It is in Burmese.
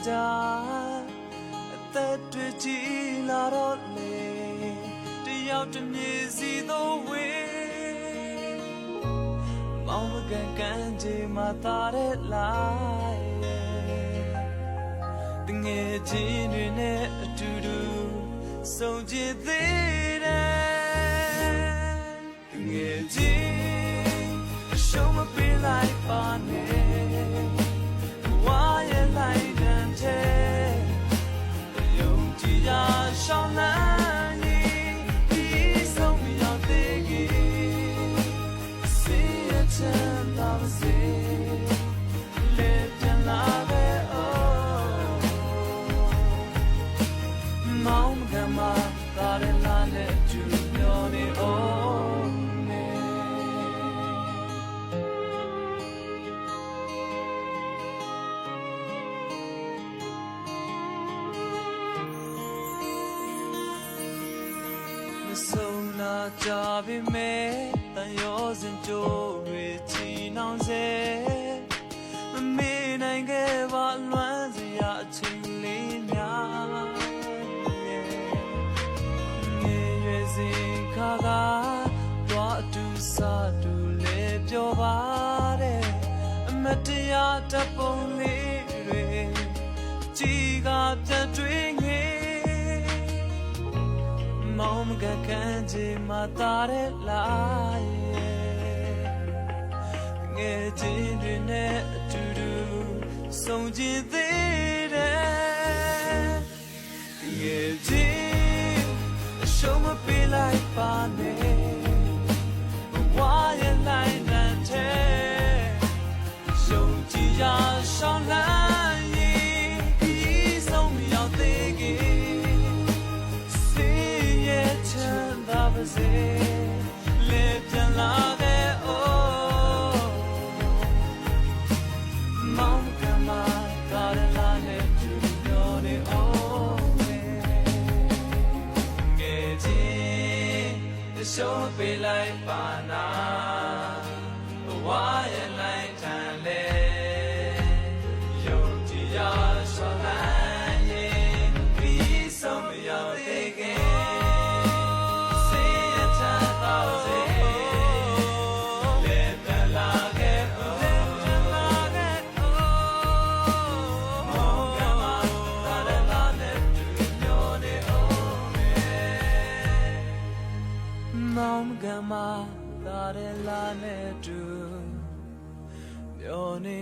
ကြအသက်တွေကြီးလာတော့လေတယောက်တစ်မြေစီသောဝေးမောင်မကန်ကန်ကြီးမှာသာတဲ့လိုက်တငယ်ချင်းတွေနဲ့အတူတူဆုံကျင်သေးတယ်တငယ်ချင်းအရှုံးမပေးလိုက်ပါနဲ့ဝါရဲ့လိုက်တန်တဲ့ယုံကြည်ရာရှောင်းလန်းကြီးဒီဆုံးမရောက်သေးခင်စေရချမ်းသာပါစေလက်ပြန်လာပဲမောင်ကမသာရလာနဲ့ကျူမျောနေအောင်ဆုံးလာကြပြီမဲ့တန်ရောစင်ကြိုးတွေချီနှောင်စေမမေ့နိုင်ခဲ့ပါလွမ်းစရာအချိန်လေးများငယ်ရွယ်စဉ်ခါကတော့အတူစားတူလေပြောပါတယ်အမတ်တရားတပ်ပုံလေးတွေကြီးကပြန်တွေ့ငယ်မောင်မကန်ကန်ကြီးမှာသာတဲ့လိုက်ငယ်ချင်းတွေနဲ့အတူတူဆုံကျင်သေးတယ်ငယ်ချင်းအရှုံးမပေးလိုက်ပါနဲ့ဝါရဲ့လိုက်တဲ့ယုံကြည်ရာရှောင်းလန်းရင်ဒီဆုံးမရောက်သေးခင်လက်ပြန်လာခဲ့မောင်ကမကာရလာနဲ့ကျူမျောနေအောင်ငယ်ချင်းအရှုံးပေးလိုက်ပါနာဝါရဲ့လိုက်ထန်လေယုံကြည်ရာရှောင်းလန်းရင်ပြီးဆုံးမရောက်သေးခင်မောင်ကမသာရလာနဲ့တူမျောနေ